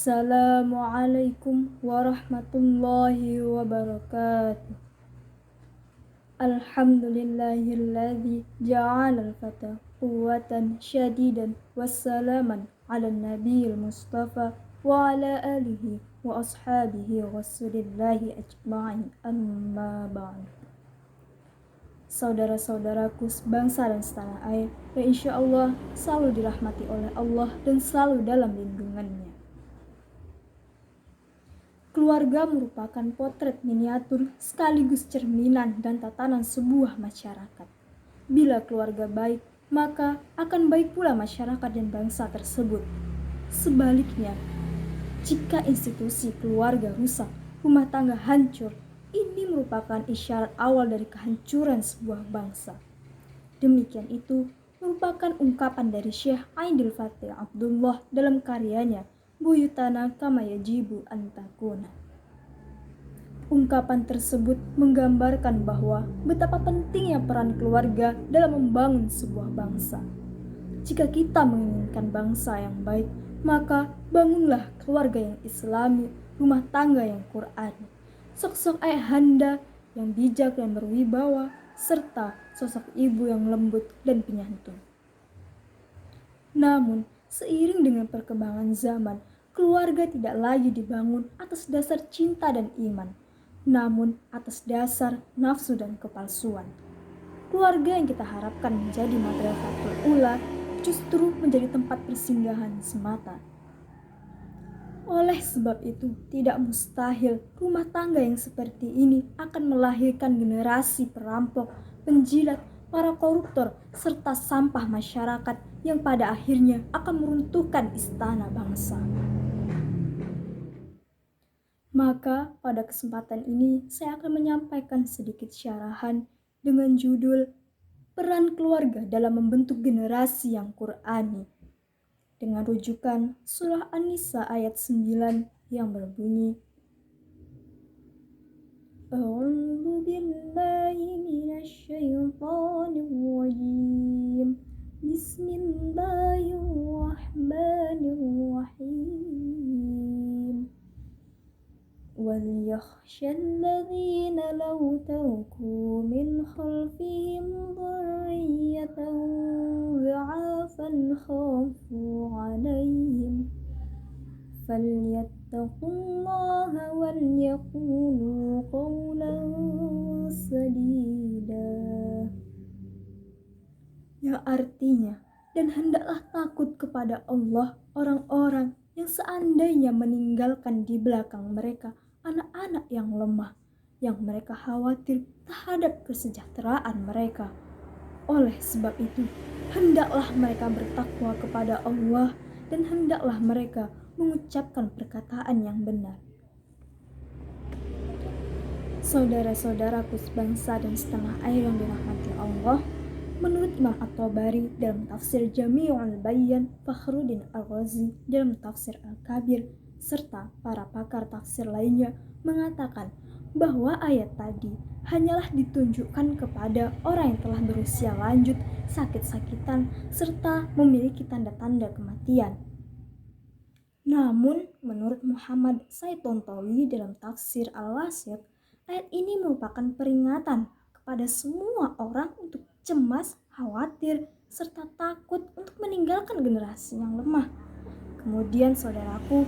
Assalamualaikum warahmatullahi wabarakatuh. Alhamdulillahilladzi ja'alal fata quwwatan syadidan wassalaman ala nabiyil mustafa wa ala alihi wa ashabihi rasulillahi ajma'in amma ba'd. Saudara-saudaraku sebangsa dan setanah air yang insya Allah selalu dirahmati oleh Allah dan selalu dalam lindungannya. Keluarga merupakan potret miniatur sekaligus cerminan dan tatanan sebuah masyarakat. Bila keluarga baik, maka akan baik pula masyarakat dan bangsa tersebut. Sebaliknya, jika institusi keluarga rusak, rumah tangga hancur, ini merupakan isyarat awal dari kehancuran sebuah bangsa. Demikian itu merupakan ungkapan dari Syekh Aidil Fatih Abdullah dalam karyanya Buyutana Kama Yajibu Antakuna. Ungkapan tersebut menggambarkan bahwa betapa pentingnya peran keluarga dalam membangun sebuah bangsa. Jika kita menginginkan bangsa yang baik, maka bangunlah keluarga yang islami, rumah tangga yang Qur'ani, sosok ayahanda yang bijak dan berwibawa, serta sosok ibu yang lembut dan penyantun. Namun, seiring dengan perkembangan zaman, keluarga tidak lagi dibangun atas dasar cinta dan iman, namun atas dasar nafsu dan kepalsuan. Keluarga yang kita harapkan menjadi madrasatul ula justru menjadi tempat persinggahan semata. Oleh sebab itu, tidak mustahil rumah tangga yang seperti ini akan melahirkan generasi perampok, penjilat, para koruptor, serta sampah masyarakat yang pada akhirnya akan meruntuhkan istana bangsa. Maka pada kesempatan ini saya akan menyampaikan sedikit syarahan dengan judul Peran Keluarga dalam Membentuk Generasi yang Qur'ani, dengan rujukan surah An-Nisa ayat 9 yang berbunyi, A'udzu billahi minasy syaithanir rajim. Bismillahirrahmanirrahim. وَلْيَخْشَ الَّذِينَ لَوْ تَرَكُوا مِنْ خَلْفِهِمْ ذُرِّيَّةً ضِعَافًا خَافُوا عَلَيْهِمْ فَلْيَتَّقُوا اللَّهَ وَلْيَقُولُوا قَوْلًا سَدِيدًا. Yang artinya, dan hendaklah takut kepada Allah orang-orang yang seandainya meninggalkan di belakang mereka anak-anak yang lemah, yang mereka khawatir terhadap kesejahteraan mereka. Oleh sebab itu, hendaklah mereka bertakwa kepada Allah dan hendaklah mereka mengucapkan perkataan yang benar. Saudara-saudaraku sebangsa dan setanah air yang dirahmati Allah, menurut Imam At-Tabari dalam tafsir Jami'ul Bayan, Fakhruddin Ar-Razi dalam tafsir Al-Kabir, serta para pakar tafsir lainnya mengatakan bahwa ayat tadi hanyalah ditunjukkan kepada orang yang telah berusia lanjut, sakit-sakitan, serta memiliki tanda-tanda kematian. Namun, menurut Muhammad Said Tontowi dalam tafsir Al-Wasit, ayat ini merupakan peringatan kepada semua orang untuk cemas, khawatir, serta takut untuk meninggalkan generasi yang lemah. Kemudian saudaraku,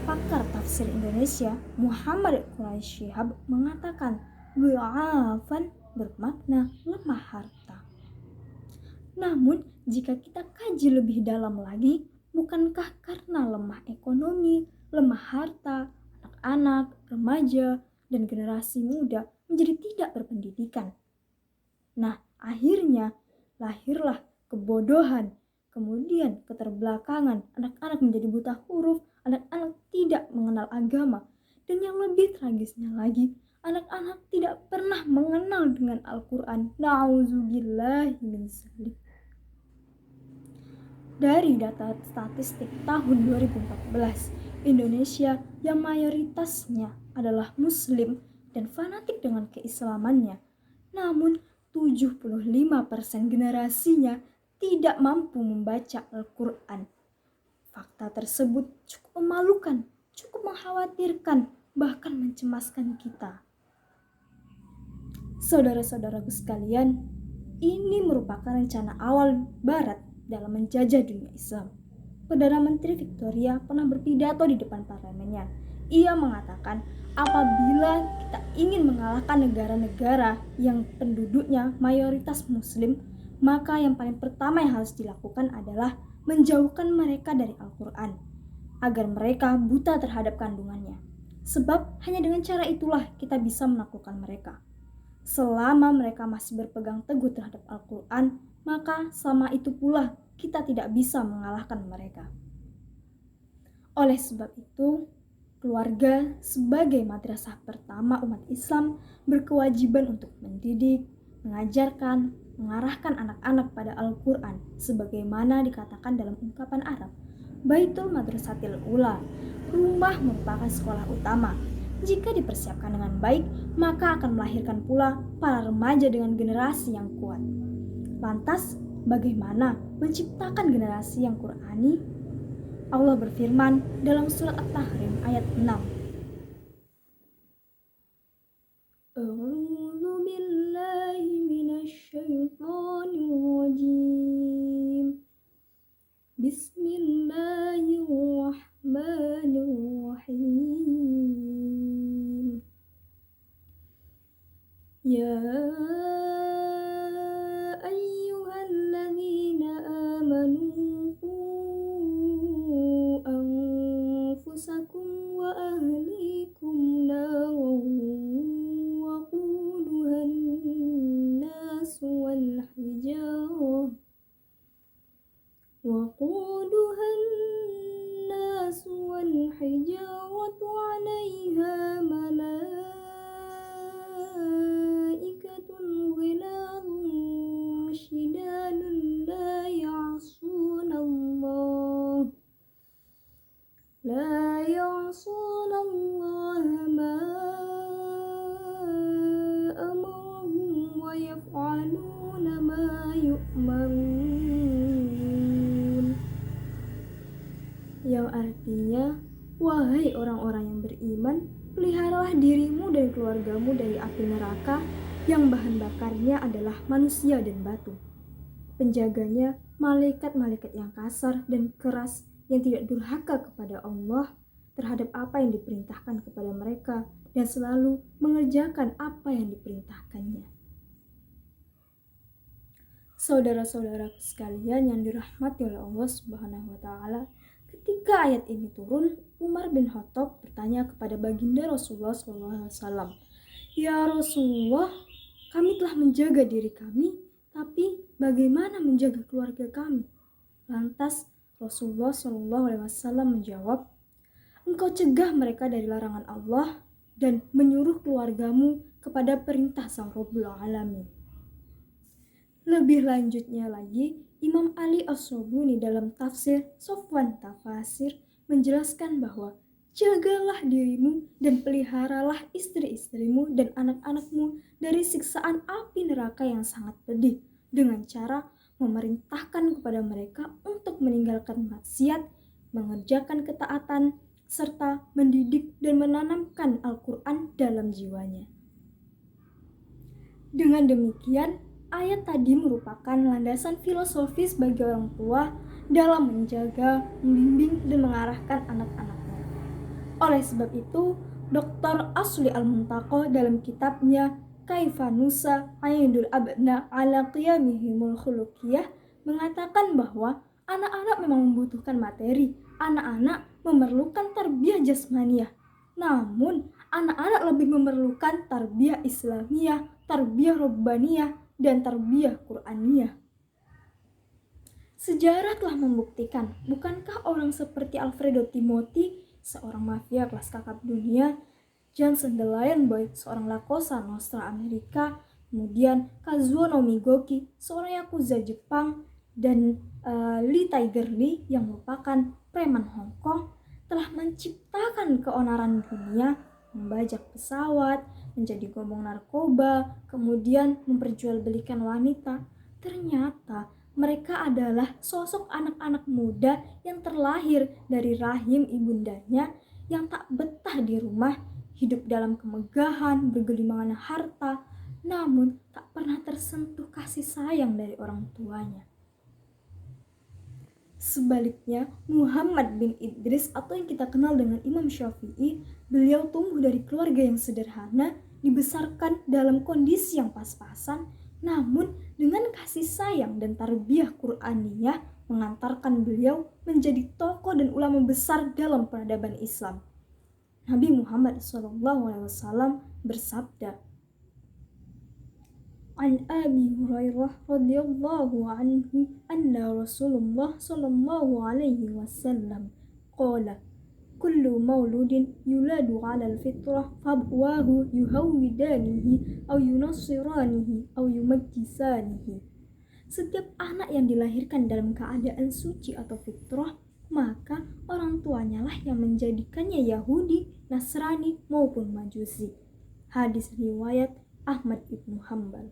pakar tafsir Indonesia Muhammad Quraisy Shihab mengatakan du'afan bermakna lemah harta. Namun, jika kita kaji lebih dalam lagi, bukankah karena lemah ekonomi, lemah harta, anak-anak, remaja, dan generasi muda menjadi tidak berpendidikan? Nah, akhirnya lahirlah kebodohan, kemudian keterbelakangan, anak-anak menjadi buta huruf, anak-anak tidak mengenal agama, dan yang lebih tragisnya lagi, anak-anak tidak pernah mengenal dengan Al-Quran. Na'udzubillahi min dzalik. Dari data statistik tahun 2014, Indonesia yang mayoritasnya adalah Muslim dan fanatik dengan keislamannya, namun 75% generasinya tidak mampu membaca Al-Quran. Fakta tersebut cukup memalukan cukup mengkhawatirkan, bahkan mencemaskan kita. Saudara-saudaraku sekalian, ini merupakan rencana awal Barat dalam menjajah dunia Islam. Perdana Menteri Victoria pernah berpidato di depan parlemennya. Ia mengatakan, apabila kita ingin mengalahkan negara-negara yang penduduknya mayoritas Muslim, maka yang paling pertama yang harus dilakukan adalah menjauhkan mereka dari Al-Quran, agar mereka buta terhadap kandungannya. Sebab hanya dengan cara itulah kita bisa menaklukkan mereka. Selama mereka masih berpegang teguh terhadap Al-Quran, maka selama itu pula kita tidak bisa mengalahkan mereka. Oleh sebab itu, keluarga sebagai madrasah pertama umat Islam berkewajiban untuk mendidik, mengajarkan, mengarahkan anak-anak pada Al-Quran sebagaimana dikatakan dalam ungkapan Arab, Baitul Madrasatil Ula, rumah merupakan sekolah utama. Jika dipersiapkan dengan baik, maka akan melahirkan pula para remaja dengan generasi yang kuat. Lantas, bagaimana menciptakan generasi yang Qur'ani? Allah berfirman dalam surat At-Tahrim ayat 6. A'udzu billahi minasyaitonir rajim. Bismillahirrahmanirrahim. Ya ayyuhalladzina amanu qu anfusakum wa ahlikum naran waquduhan nas wal hijarah alaiha malaikatun ghiladun syidadun la ya'sunallaha ma amarahum wa yaf'aluna ma yu'marun. Yang artinya, wahai orang-orang yang beriman, peliharalah dirimu dan keluargamu dari api neraka yang bahan bakarnya adalah manusia dan batu. Penjaganya malaikat-malaikat yang kasar dan keras yang tidak durhaka kepada Allah terhadap apa yang diperintahkan kepada mereka dan selalu mengerjakan apa yang diperintahkannya. Saudara-saudaraku sekalian yang dirahmati oleh Allah Subhanahu wa taala, ketika ayat ini turun, Umar bin Khattab bertanya kepada baginda Rasulullah SAW, "Ya Rasulullah, kami telah menjaga diri kami, tapi bagaimana menjaga keluarga kami?" Lantas Rasulullah SAW menjawab, "Engkau cegah mereka dari larangan Allah dan menyuruh keluargamu kepada perintah Sang Rabbul Alamin." Lebih lanjutnya lagi, Imam Ali As-Sobuni dalam tafsir Sofwan Tafasir menjelaskan bahwa jagalah dirimu dan peliharalah istri-istrimu dan anak-anakmu dari siksaan api neraka yang sangat pedih dengan cara memerintahkan kepada mereka untuk meninggalkan maksiat, mengerjakan ketaatan, serta mendidik dan menanamkan Al-Quran dalam jiwanya. Dengan demikian, ayat tadi merupakan landasan filosofis bagi orang tua dalam menjaga, membimbing, dan mengarahkan anak-anaknya. Oleh sebab itu, Dr. Asli Al-Muntaqo dalam kitabnya Kaifanusa Aidul Abna ala Qiyamihimul Khuluqiyah mengatakan bahwa anak-anak memang membutuhkan materi, anak-anak memerlukan tarbiyah jasmaniyah. Namun, anak-anak lebih memerlukan tarbiyah Islamiyah, tarbiyah Rabbaniyah, dan tarbiyah Qur'aniyah. Sejarah telah membuktikan, bukankah orang seperti Alfredo Timothy, seorang mafia kelas kakap dunia, Johnson the Lion Boy, seorang La Cosa Nostra Amerika, kemudian Kazuo Nomigoki, seorang yakuza Jepang, dan Lee Tiger Lee yang merupakan preman Hong Kong, telah menciptakan keonaran dunia, membajak pesawat, menjadi gombong narkoba, kemudian memperjualbelikan wanita. Ternyata mereka adalah sosok anak-anak muda yang terlahir dari rahim ibundanya yang tak betah di rumah, hidup dalam kemegahan, bergelimangan harta, namun tak pernah tersentuh kasih sayang dari orang tuanya. Sebaliknya, Muhammad bin Idris atau yang kita kenal dengan Imam Syafi'i, beliau tumbuh dari keluarga yang sederhana, dibesarkan dalam kondisi yang pas-pasan, namun dengan kasih sayang dan tarbiyah Qur'aniyah mengantarkan beliau menjadi tokoh dan ulama besar dalam peradaban Islam. Nabi Muhammad SAW bersabda, An Abi Hurairah radhiyallahu anhu anna Rasulullah sallallahu alaihi wasallam qala kullu mauludin yuladu 'ala al-fitrah fabwahu yuhawwidanihi aw yunassiranihi aw yumajjisanihi. Setiap anak yang dilahirkan dalam keadaan suci atau fitrah, maka orang tuanya lah yang menjadikannya Yahudi, Nasrani maupun Majusi. Hadis riwayat Ahmad ibnu Hanbal.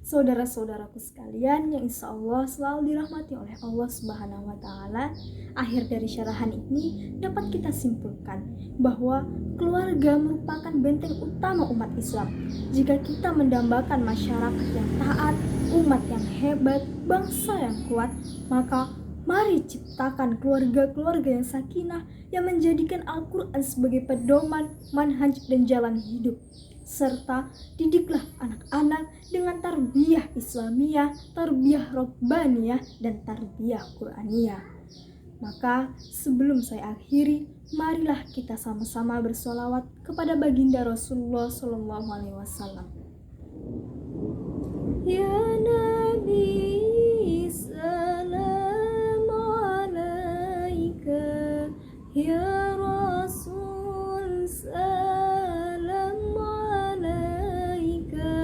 Saudara-saudaraku sekalian yang insya Allah selalu dirahmati oleh Allah Subhanahu wa Ta'ala, akhir dari syarahan ini dapat kita simpulkan bahwa keluarga merupakan benteng utama umat Islam. Jika kita mendambakan masyarakat yang taat, umat yang hebat, bangsa yang kuat, maka mari ciptakan keluarga-keluarga yang sakinah yang menjadikan Al-Quran sebagai pedoman, manhaj dan jalan hidup. Serta didiklah anak-anak dengan tarbiyah Islamiyah, tarbiyah Rabbaniyah, dan tarbiyah Qur'aniyah. Maka sebelum saya akhiri, marilah kita sama-sama bersolawat kepada baginda Rasulullah SAW. Ya Nabi, salam alaika. Ya Rasul, salam alaika.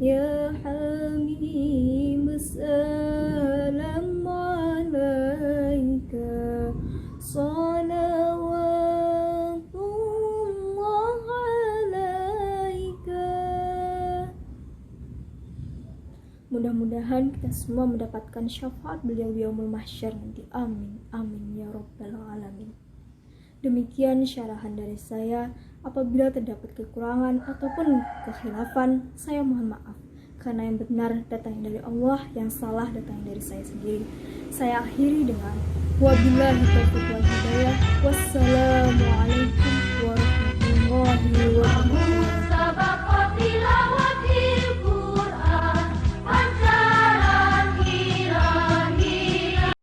Ya Habib, salam alaika. Salawatullah alaika. Mudah-mudahan kita semua mendapatkan syafaat beliau di yaumul mahsyar nanti. Amin, amin ya rabbal alamin. Demikian syarahan dari saya. Apabila terdapat kekurangan ataupun kekhilafan, saya mohon maaf. Karena yang benar datangnya dari Allah, yang salah datangnya dari saya sendiri. Saya akhiri dengan wabillahi taufiq wal hidayah. Wassalamualaikum warahmatullahi wabarakatuh.